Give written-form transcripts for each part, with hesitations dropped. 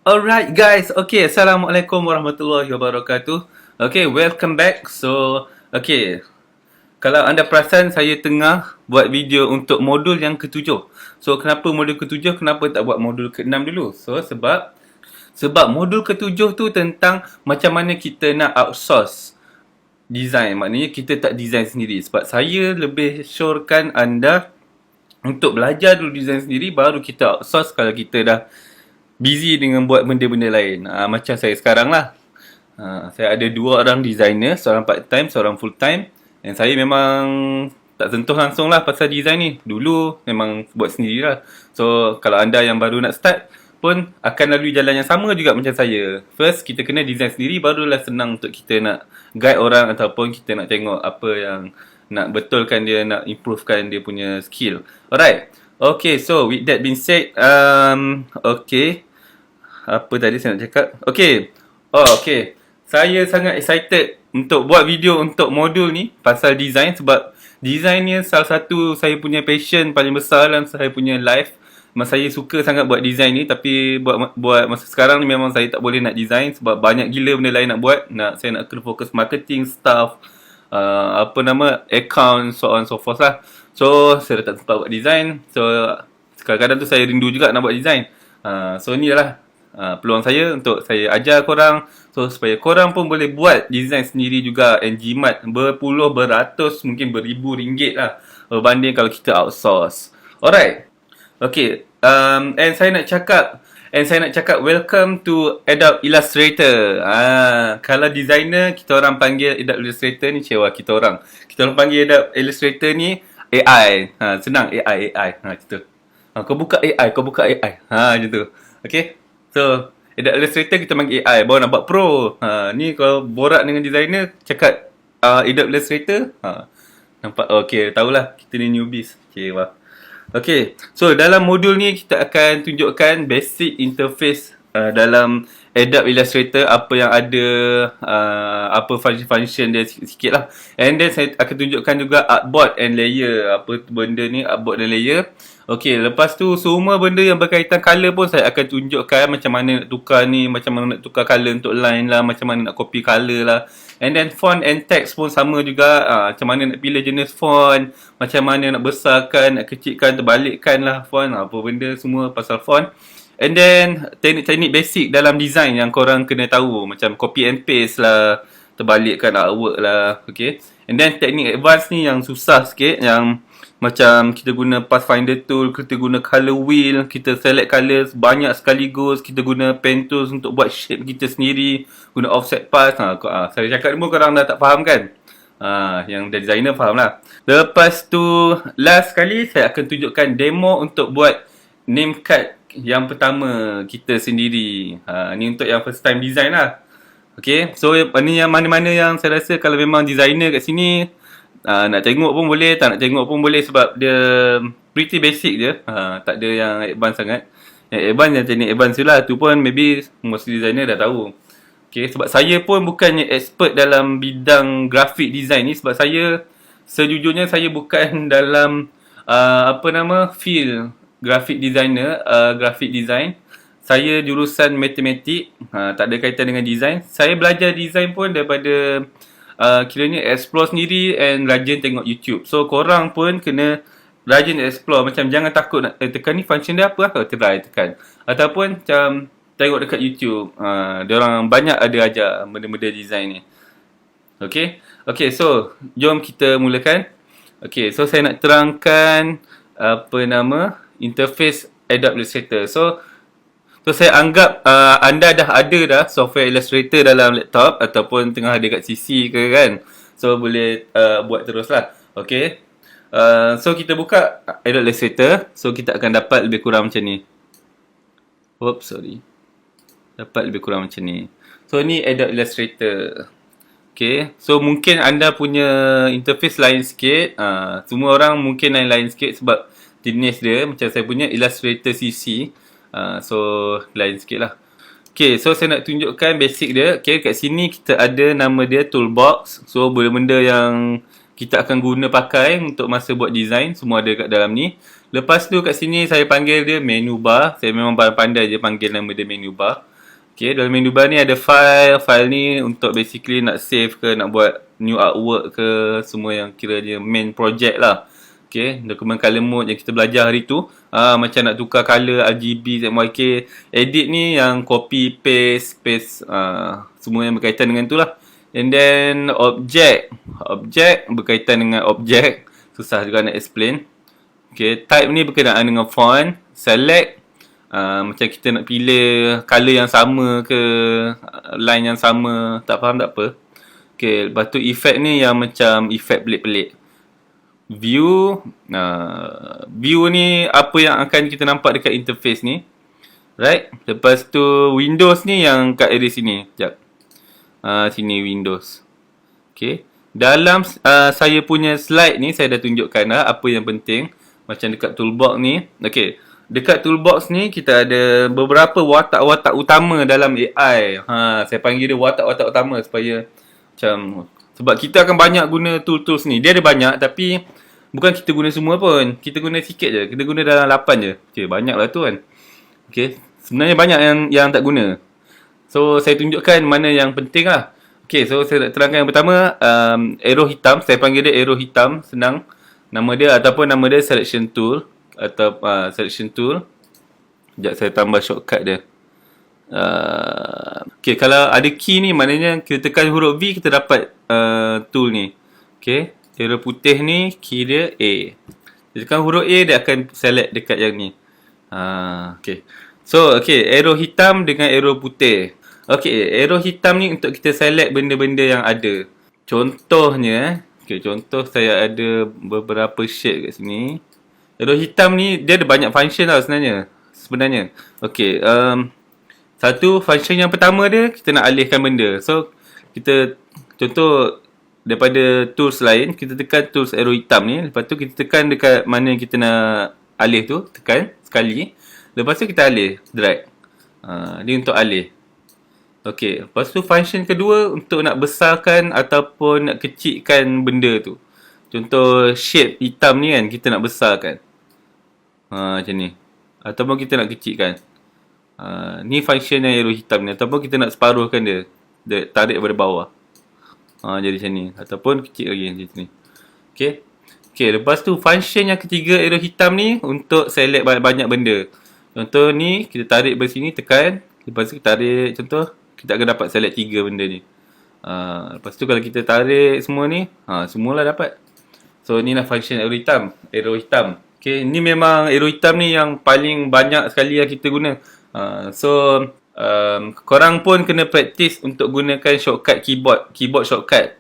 Alright guys, okay, Assalamualaikum warahmatullahi wabarakatuh. Okay, welcome back. So, okay, kalau anda perasan saya tengah buat video untuk modul yang ketujuh. So, kenapa modul ketujuh, kenapa tak buat modul keenam dulu? So, sebab modul ketujuh tu tentang macam mana kita nak outsource design. Maknanya kita tak design sendiri. Sebab saya lebih syorkan anda untuk belajar dulu design sendiri, baru kita outsource kalau kita dah busy dengan buat benda-benda lain. Macam saya sekarang lah. Saya ada dua orang designer, seorang part time, seorang full time. Dan saya memang tak sentuh langsung lah pasal design ni. Dulu memang buat sendiri lah. So, kalau anda yang baru nak start pun akan lalui jalan yang sama juga macam saya. First, kita kena design sendiri, barulah senang untuk kita nak guide orang ataupun kita nak tengok apa yang nak betulkan dia, nak improvekan dia punya skill. Alright. Okay, so with that being said, okay. Apa tadi saya nak cakap? Okay. Okay. Saya sangat excited untuk buat video untuk modul ni pasal design, sebab design ni salah satu saya punya passion paling besar dalam saya punya life. Saya suka sangat buat design ni, tapi buat masa sekarang ni memang saya tak boleh nak design sebab banyak gila benda lain nak buat. Saya nak kena fokus marketing, staff, account, so on so forth lah. So, saya dah tak sempat buat design. So, kadang-kadang tu saya rindu juga nak buat design. So, ni lah peluang saya untuk saya ajar korang, so supaya korang pun boleh buat design sendiri juga and jimat berpuluh, beratus, mungkin beribu ringgit lah berbanding kalau kita outsource. Alright. Okay. And saya nak cakap welcome to Adobe Illustrator. Kalau designer kita orang panggil Adobe Illustrator ni cewa kita orang. Kita orang panggil Adobe Illustrator ni AI. Senang AI. Gitu. Kau buka AI, macam tu. Okay. So, Adobe Illustrator kita panggil AI, baru nak buat Pro. Ni kalau borak dengan designer, cakap Adobe Illustrator. Nampak? Okay, tahulah kita ni newbies. Okay, wah. Okay, so dalam modul ni kita akan tunjukkan basic interface dalam Adobe Illustrator, apa yang ada, apa function dia sikit lah. And then saya akan tunjukkan juga artboard and layer. Apa benda ni, artboard dan layer. Okay, lepas tu semua benda yang berkaitan color pun saya akan tunjukkan macam mana nak tukar ni, macam mana nak tukar color untuk line lah, macam mana nak copy color lah. And then font and text pun sama juga, macam mana nak pilih jenis font, macam mana nak besarkan, nak kecilkan, terbalikkan lah font, apa benda semua pasal font. And then teknik-teknik basic dalam design yang korang kena tahu, macam copy and paste lah, terbalikkan artwork lah, okay. And then teknik advance ni yang susah sikit, yang macam kita guna pathfinder tool, kita guna color wheel, kita select colours banyak sekaligus, kita guna pen tools untuk buat shape kita sendiri, guna offset path. Saya cakap dulu korang dah tak faham kan? Yang dah designer faham lah. Lepas tu last sekali saya akan tunjukkan demo untuk buat name card yang pertama kita sendiri. Ni untuk yang first time design lah. Okay, so ni yang mana-mana yang saya rasa kalau memang designer kat sini, nak tengok pun boleh, tak nak tengok pun boleh, sebab dia pretty basic je. Tak ada yang advance sangat. Yang advance, yang teknik advance tu lah, tu pun maybe most designer dah tahu. Okay, sebab saya pun bukannya expert dalam bidang graphic design ni, sebab saya sejujurnya saya bukan dalam field graphic designer, graphic design. Saya jurusan matematik, tak ada kaitan dengan design. Saya belajar design pun daripada kiranya explore sendiri and rajin tengok YouTube. So korang pun kena rajin explore, macam jangan takut nak tekan ni function dia apa, kalau try tekan, ataupun macam tengok dekat YouTube. Diorang banyak ada ajar benda-benda design ni. Okay, so jom kita mulakan. Okay, so saya nak terangkan interface Adobe Illustrator. So saya anggap anda dah ada software Illustrator dalam laptop ataupun tengah ada kat CC ke kan. So boleh buat terus lah. Okay. So kita buka Adobe Illustrator. So kita akan dapat lebih kurang macam ni. Oops, sorry. Dapat lebih kurang macam ni. So ni Adobe Illustrator. Okay. So mungkin anda punya interface lain sikit. Semua orang mungkin lain-lain sikit sebab jenis dia. Macam saya punya Illustrator CC. So lain sikit lah. Okay, so saya nak tunjukkan basic dia. Okay, kat sini kita ada nama dia toolbox. So benda-benda yang kita akan guna pakai untuk masa buat design, semua ada kat dalam ni. Lepas tu kat sini saya panggil dia menu bar. Saya memang pandai je panggil nama dia menu bar. Okay, dalam menu bar ni ada file. File ni untuk basically nak save ke, nak buat new artwork ke, semua yang kiranya main project lah. Okay, dokumen color mode yang kita belajar hari tu. Macam nak tukar color, RGB, ZMYK. Edit ni yang copy, paste, semua yang berkaitan dengan tu lah. And then object. Object berkaitan dengan object. Susah juga nak explain. Okay, type ni berkenaan dengan font. Select. Macam kita nak pilih color yang sama ke, line yang sama, tak faham tak apa. Okay, lepas tu effect ni yang macam effect pelik-pelik. View, view ni apa yang akan kita nampak dekat interface ni. Right, lepas tu Windows ni yang kat area sini. Sekejap, sini Windows. Okay, dalam saya punya slide ni saya dah tunjukkan lah apa yang penting. Macam dekat toolbox ni. Okay, dekat toolbox ni kita ada beberapa watak-watak utama dalam AI. Saya panggil dia watak-watak utama supaya macam, sebab kita akan banyak guna tools-tools ni. Dia ada banyak tapi bukan kita guna semua pun. Kita guna sikit je. Kita guna dalam 8 je. Okay, banyak lah tu kan. Okay, sebenarnya banyak yang tak guna. So saya tunjukkan mana yang penting lah. Okay, so saya nak terangkan yang pertama, arrow hitam. Saya panggil dia arrow hitam, senang. Nama dia ataupun nama dia selection tool. Atau selection tool. Sekejap saya tambah shortcut dia. Okay, kalau ada key ni maknanya kita tekan huruf V kita dapat tool ni. Okay, arrow putih ni key dia A. Kita tekan huruf A dia akan select dekat yang ni. Okay, so okay, arrow hitam dengan arrow putih. Okay, arrow hitam ni untuk kita select benda-benda yang ada. Contohnya, okay, contoh saya ada beberapa shade kat sini. Arrow hitam ni dia ada banyak function lah sebenarnya. Okay, satu function yang pertama dia kita nak alihkan benda. So kita contoh daripada tools lain, kita tekan tools arrow hitam ni, lepas tu kita tekan dekat mana yang kita nak alih tu, tekan sekali. Lepas tu kita alih, drag. Dia untuk alih. Okay, lepas tu function kedua untuk nak besarkan ataupun nak kecilkan benda tu. Contoh shape hitam ni kan, kita nak besarkan. Macam ni. Ataupun kita nak kecilkan. Ni function yang arrow hitam ni. Ataupun kita nak separuhkan dia. Dia tarik daripada bawah. Jadi macam ni. Ataupun kecil lagi macam ni. Okay. Okay, lepas tu function yang ketiga arrow hitam ni untuk select banyak benda. Contoh ni, kita tarik dari sini, tekan. Lepas tu kita tarik, contoh, kita akan dapat select 3 benda ni. Lepas tu kalau kita tarik semua ni, semualah dapat. So, ni lah function arrow hitam. Arrow hitam. Okay, ni memang arrow hitam ni yang paling banyak sekali yang kita guna. Korang pun kena practice untuk gunakan shortcut keyboard shortcut.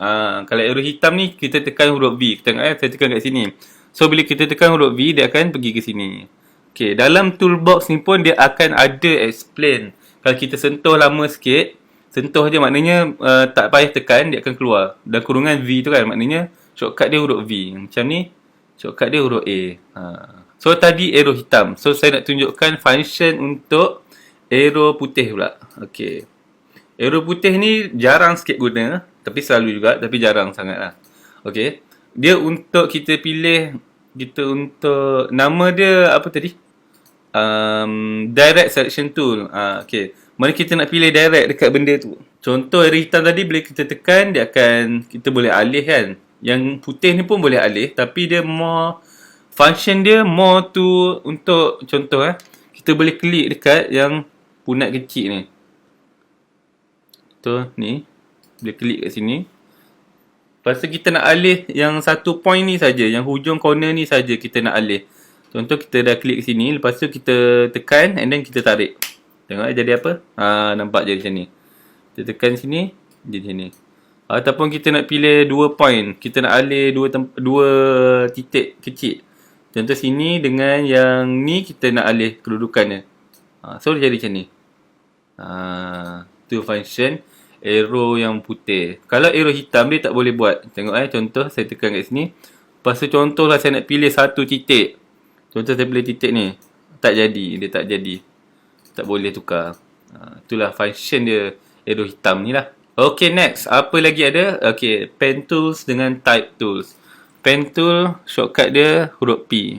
Kalau arrow hitam ni, kita tekan huruf V. Tengok saya tekan kat sini. So, bila kita tekan huruf V, dia akan pergi ke sini. Okay, dalam toolbox ni pun dia akan ada explain. Kalau kita sentuh lama sikit, sentuh je maknanya tak payah tekan, dia akan keluar. Dan kurungan V tu kan, maknanya shortcut dia huruf V. Macam ni, shortcut dia huruf A. So, tadi arrow hitam. So, saya nak tunjukkan function untuk arrow putih pula. Okay. Arrow putih ni jarang sikit guna. Tapi selalu juga. Tapi jarang sangat lah. Okay. Dia untuk kita pilih. Kita untuk. Nama dia apa tadi? Direct selection tool. Okay. Mana kita nak pilih direct dekat benda tu. Contoh arrow hitam tadi. Bila kita tekan. Dia akan. Kita boleh alih kan. Yang putih ni pun boleh alih. Tapi dia more. Function dia more to. Untuk contoh kita boleh klik dekat yang punat kecil ni. Tu ni. Boleh klik kat sini. Lepas tu kita nak alih yang satu point ni saja, yang hujung corner ni saja kita nak alih. Contoh kita dah klik sini, lepas tu kita tekan and then kita tarik. Tengok jadi apa? Nampak jadi macam ni. Kita tekan sini, jadi macam ni. Ataupun kita nak pilih 2 point. Kita nak alih dua titik kecil. Contoh sini dengan yang ni kita nak alih kedudukannya. So dia jadi macam ni. Tu function arrow yang putih. Kalau arrow hitam dia tak boleh buat. Tengok contoh saya tekan kat sini. Lepas tu contohlah saya nak pilih satu titik. Contoh saya pilih titik ni. Tak jadi. Dia tak jadi. Tak boleh tukar. Itulah function dia arrow hitam ni lah. Okay, next. Apa lagi ada? Okay, pen tools dengan type tools. Pen tool, shortcut dia huruf P.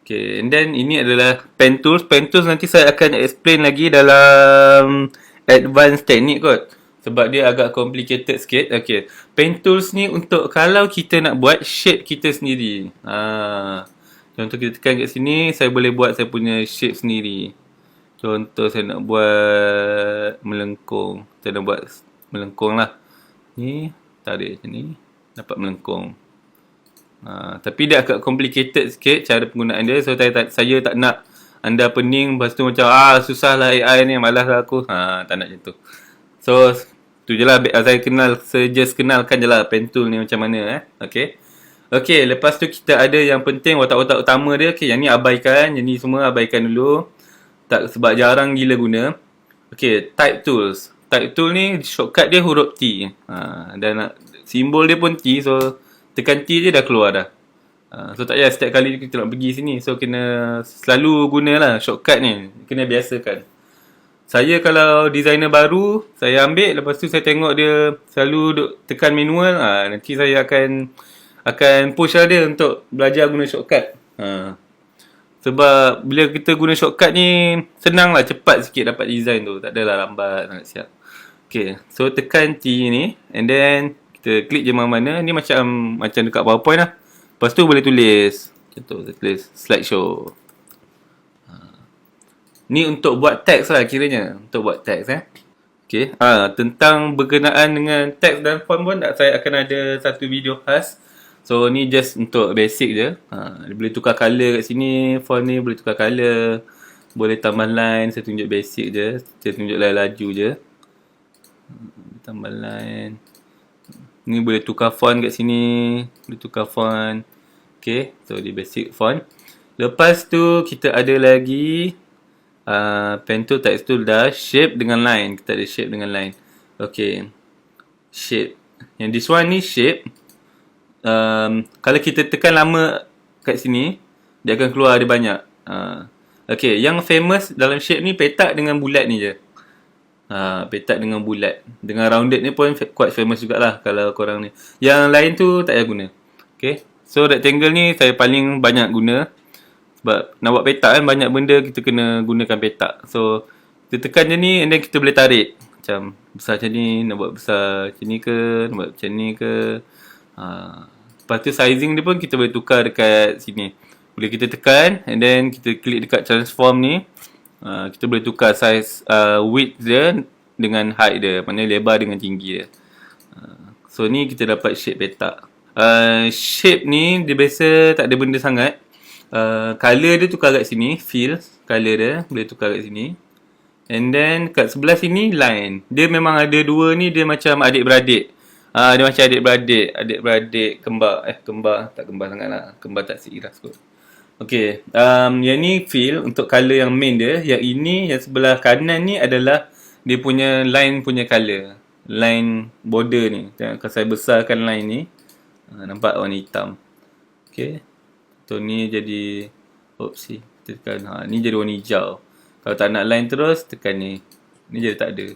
Okay, and then ini adalah pen tools. Pen tools nanti saya akan explain lagi dalam advanced teknik kot. Sebab dia agak complicated sikit. Okay. Pen tools ni untuk kalau kita nak buat shape kita sendiri. Contoh kita tekan kat sini, saya boleh buat saya punya shape sendiri. Contoh saya nak buat melengkung. Saya nak buat melengkung lah. Ni, tarik macam ni. Dapat melengkung. Tapi dia agak complicated sikit cara penggunaan dia. So saya tak nak anda pening. Lepas tu macam susah lah AI ni. Malas lah aku. Tak nak macam tu. So tu je lah saya just kenalkan je lah pen tool ni macam mana Okay. Okay, lepas tu kita ada yang penting watak-watak utama dia. Okay, yang ni abaikan. Yang ni semua abaikan dulu. Sebab jarang gila guna. Okay, type tools. Type tool ni shortcut dia huruf T. Dan simbol dia pun T. So tekan T je dah keluar dah. So tak payah setiap kali kita nak pergi sini. So kena selalu gunalah shortcut ni. Kena biasakan. Saya kalau designer baru, saya ambil, lepas tu saya tengok dia selalu duk tekan manual, nanti saya akan push lah dia untuk belajar guna shortcut. Sebab bila kita guna shortcut ni, senang lah, cepat sikit dapat design tu. Tak adalah lambat, sangat siap. Okay, so tekan T ni, and then kita klik je mana-mana. Ni macam dekat PowerPoint lah. Lepas tu boleh tulis. Contoh, saya tulis slideshow. Ni untuk buat teks lah kiranya. Untuk buat teks Okay. Tentang berkenaan dengan teks dan font pun saya akan ada satu video khas. So ni just untuk basic je. Dia boleh tukar colour kat sini. Font ni boleh tukar colour. Boleh tambah line. Saya tunjuk basic je. Saya tunjuk line laju je. Tambah line. Ni boleh tukar font kat sini. Boleh tukar font. Okay. So di basic font. Lepas tu kita ada lagi pen tool, text tool dah. Shape dengan line. Kita ada shape dengan line. Okay. Shape. Yang this one ni shape. Kalau kita tekan lama kat sini, dia akan keluar ada banyak. Okay. Yang famous dalam shape ni petak dengan bulat ni je. Petak dengan bulat. Dengan rounded ni pun quite famous jugalah kalau korang ni. Yang lain tu tak payah guna. Okay. So rectangle ni saya paling banyak guna. Sebab nak buat petak kan banyak benda kita kena gunakan petak. So kita tekan je ni and then kita boleh tarik. Macam besar macam ni, nak buat besar macam ni ke, nak buat macam ni ke. Lepas tu sizing dia pun kita boleh tukar dekat sini. Boleh kita tekan and then kita klik dekat transform ni. Kita boleh tukar size width dia dengan height dia. Maknanya lebar dengan tinggi dia. So ni kita dapat shape petak. Shape ni dia biasa tak ada benda sangat. Color dia tukar kat sini. Fill color dia boleh tukar kat sini. And then kat sebelah sini line. Dia memang ada dua ni. Dia macam adik-beradik. Dia macam adik-beradik. Adik-beradik kembar. Kembar. Tak kembar sangat lah. Kembar tak seiras kot. Okay. Yang ni fill untuk color yang main dia. Yang ini yang sebelah kanan ni adalah dia punya line punya color. Line border ni. Kalau saya besarkan line ni, nampak warna hitam. Okay. So ni jadi opsi. Kita tekan ni jadi warna hijau. Kalau tak nak line terus tekan ni. Ni jadi tak ada.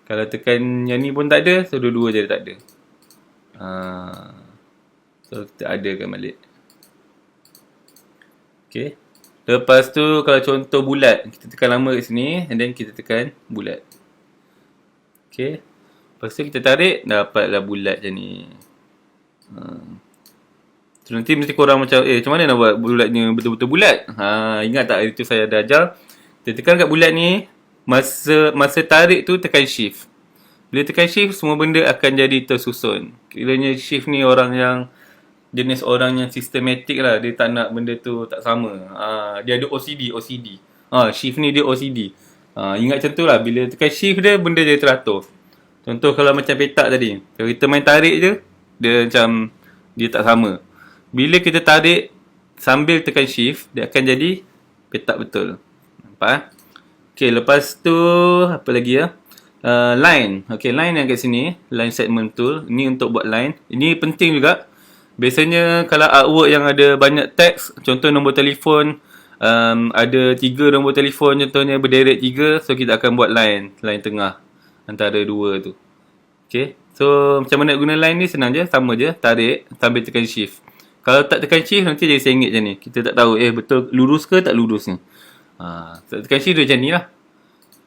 Kalau tekan yang ni pun tak ada, so dua-dua jadi tak ada. So kita adakan balik. Okay. Lepas tu kalau contoh bulat, kita tekan lama kat sini and then kita tekan bulat. Okay. Lepas tu kita tarik, dapatlah bulat macam ni. So, nanti mesti korang macam macam mana nak buat bulatnya betul-betul bulat. Ingat tak itu saya dah ajar. Kita tekan kat bulat ni, masa tarik tu tekan shift. Bila tekan shift, semua benda akan jadi tersusun. Kiranya shift ni orang yang jenis orang yang sistematik lah. Dia tak nak benda tu tak sama. Dia ada OCD. Shift ni dia OCD. Ingat macam tu lah. Bila tekan shift dia, benda jadi teratur. Contoh kalau macam petak tadi. Kalau kita main tarik je, dia macam dia tak sama. Bila kita tarik sambil tekan shift, dia akan jadi petak betul. Nampak? Okay, lepas tu apa lagi ya? Line. Okay, line yang kat sini, line segment tool. Ni untuk buat line. Ini penting juga. Biasanya kalau artwork yang ada banyak teks, contoh nombor telefon, ada 3 nombor telefon contohnya berderet 3, so kita akan buat line tengah antara dua tu. Okay. So macam mana nak guna line ni senang je, sama je, tarik sambil tekan shift. Kalau tak tekan shift nanti jadi sengit macam ni. Kita tak tahu betul lurus ke tak lurus ni. Tak tekan shift dia macam ni lah.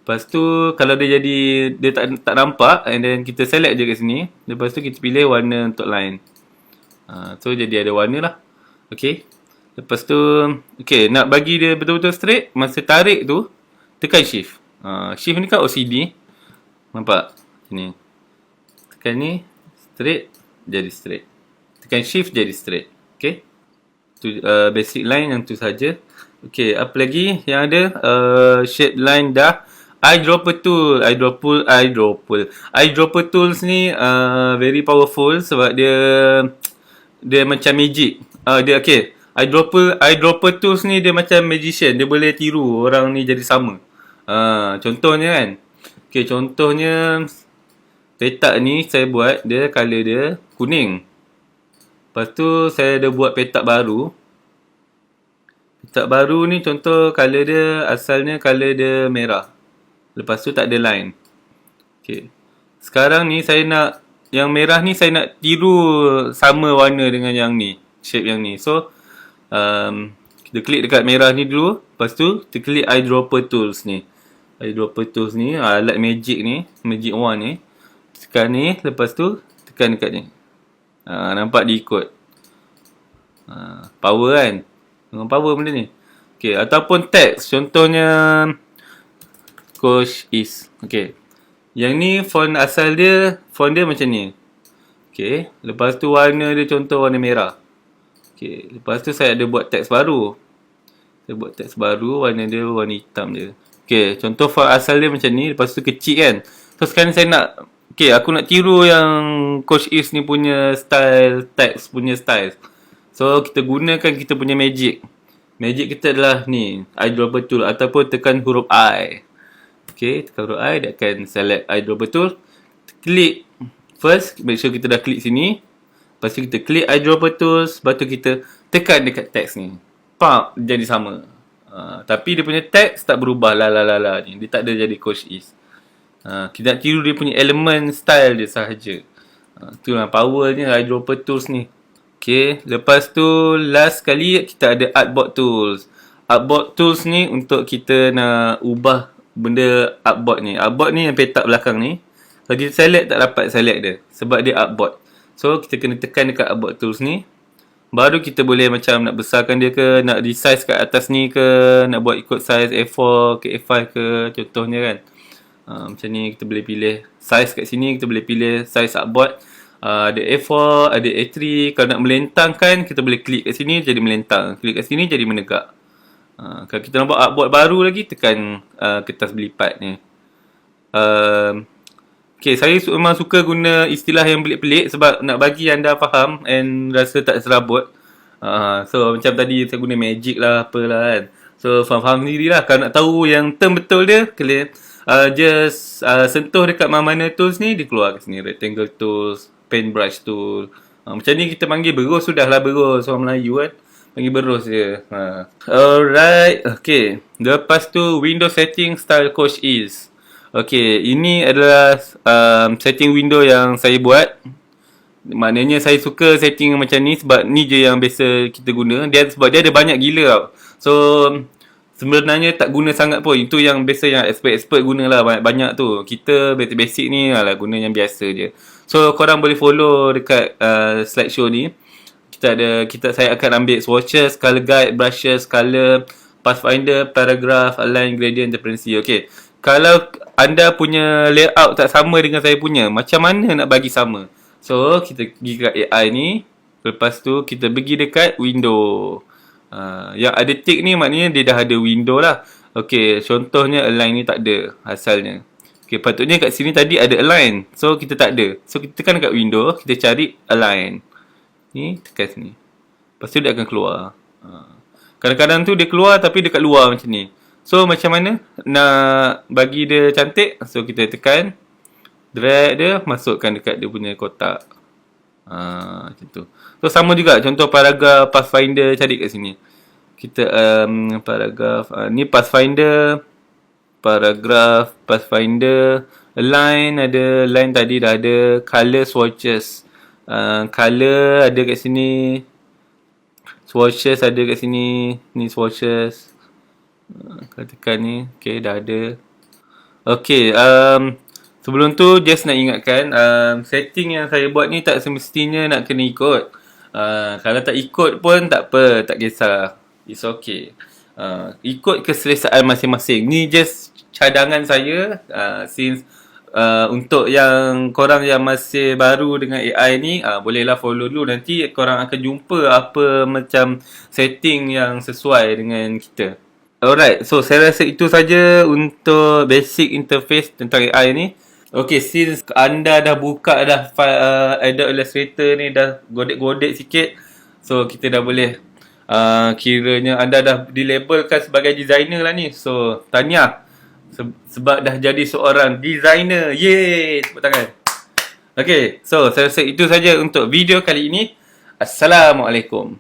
Lepas tu kalau dia jadi dia tak nampak, and then kita select je kat sini. Lepas tu kita pilih warna untuk line. So jadi ada warna lah. Okay. Lepas tu okay, nak bagi dia betul-betul straight, masa tarik tu tekan shift. Shift ni kan OCD. Nampak? Ni. Tekan ni straight jadi straight. Tekan shift jadi straight. Okay. Tu basic line yang tu saja. Okay, apa lagi yang ada? Shape line dah. Eyedropper tool. Eyedropper tools ni very powerful sebab dia macam magic. Dia okay. Eyedropper tools ni dia macam magician. Dia boleh tiru orang ni jadi sama. Contohnya kan. Okay, contohnya petak ni saya buat, dia colour dia kuning. Lepas tu saya ada buat petak baru. Petak baru ni contoh colour dia, asalnya colour dia merah. Lepas tu tak ada line. Okay. Sekarang ni saya nak, yang merah ni saya nak tiru sama warna dengan yang ni. Shape yang ni. So, kita klik dekat merah ni dulu. Lepas tu, kita klik eyedropper tools ni. Eyedropper tools ni, alat magic ni. Magic wand ni. Tekan ni, lepas tu, tekan dekat ni. Nampak dia ikut. Power kan. Dengan power benda ni. Okay, ataupun teks. Contohnya Coach Is. Okay. Yang ni font asal dia, font dia macam ni. Okay. Lepas tu warna dia contoh warna merah. Okay. Lepas tu saya ada buat teks baru. Saya buat teks baru, warna dia warna hitam je. Okay. Contoh font asal dia macam ni. Lepas tu kecil kan. So sekarang saya nak, okay, aku nak tiru yang Coach Is ni punya style, teks punya style. So kita gunakan kita punya magic. Magic kita adalah ni, eyedropper tool ataupun tekan huruf I. Okay, tekan huruf I, dia akan select eyedropper tool. Klik first, make sure kita dah klik sini. Lepas tu kita klik eyedropper tools, lepas tu kita tekan dekat teks ni. Pam, jadi sama. Tapi dia punya teks tak berubah lah ni. Dia tak ada jadi Coach Is. Kita nak tiru dia punya elemen style dia sahaja. Itulah powernya eyedropper tools ni. Okay, lepas tu last sekali kita ada artboard tools. Artboard tools ni untuk kita nak ubah benda artboard ni. Artboard ni yang petak belakang ni. Kalau kita select tak dapat select dia sebab dia artboard. So kita kena tekan dekat artboard tools ni. Baru kita boleh macam nak besarkan dia ke, nak resize kat atas ni ke, nak buat ikut size A4 ke A5 ke, contohnya kan. Macam ni kita boleh pilih size kat sini, kita boleh pilih size artboard. Ada A4, ada A3. Kalau nak melentangkan, kita boleh klik kat sini jadi melentang. Klik kat sini jadi menegak. Kalau kita nak buat artboard baru lagi, tekan kertas berlipat ni. Okay, saya memang suka guna istilah yang pelik-pelik sebab nak bagi anda faham and rasa tak serabut. So macam tadi saya guna magic lah, apalah kan. So faham-faham sendirilah. Kalau nak tahu yang term betul dia, kalian just sentuh dekat mana-mana tools ni, dia keluar kat sini. Rectangle tools, paintbrush tool. Macam ni kita panggil berus, sudahlah berus orang Melayu kan. Panggil berus je. Alright, okay. Lepas tu window setting style Coach Is. Okay, ini adalah setting window yang saya buat. Maknanya saya suka setting macam ni sebab ni je yang biasa kita guna. Sebab dia ada banyak gila tau. So sebenarnya tak guna sangat pun. Itu yang biasa yang expert-expert gunalah banyak-banyak tu. Kita basic-basic ni lah guna yang biasa je. So korang boleh follow dekat slideshow ni. Saya akan ambil swatches, color guide, brushes, color, pathfinder, paragraph, align, gradient, dependency. Okay. Kalau anda punya layout tak sama dengan saya punya, macam mana nak bagi sama? So kita pergi kat AI ni. Lepas tu kita pergi dekat window. Yang ada tick ni maknanya dia dah ada window lah. Okay, contohnya align ni tak ada asalnya. Okay, patutnya kat sini tadi ada align. So kita tak ada. So kita tekan dekat window, kita cari align. Ni tekan sini. Lepas tu dia akan keluar. Kadang-kadang tu dia keluar tapi dekat luar macam ni. So macam mana nak bagi dia cantik? So kita tekan, drag dia, masukkan dekat dia punya kotak. Macam tu. So sama juga, contoh paragraph pathfinder, cari kat sini. Kita paragraph ni pathfinder, paragraph pathfinder, align ada, line tadi dah ada, color swatches. Color ada kat sini, swatches ada kat sini, ni swatches. Kalau tekan ni, okay, dah ada. Okay, sebelum tu just nak ingatkan, setting yang saya buat ni tak semestinya nak kena ikut. Kalau tak ikut pun tak apa, tak kisah. It's okay. Ikut keselesaan masing-masing. Ni just cadangan saya, since untuk yang korang yang masih baru dengan AI ni, bolehlah follow dulu. Nanti korang akan jumpa apa macam setting yang sesuai dengan kita. Alright, so saya rasa itu saja untuk basic interface tentang AI ni. Okay, since anda dah buka dah file Adobe Illustrator ni, dah godek-godek sikit, so kita dah boleh, kiranya anda dah dilabelkan sebagai designer lah ni. So, tahniah sebab dah jadi seorang designer. Yeay, tepuk tangan. Okay, so saya rasa itu saja untuk video kali ini. Assalamualaikum.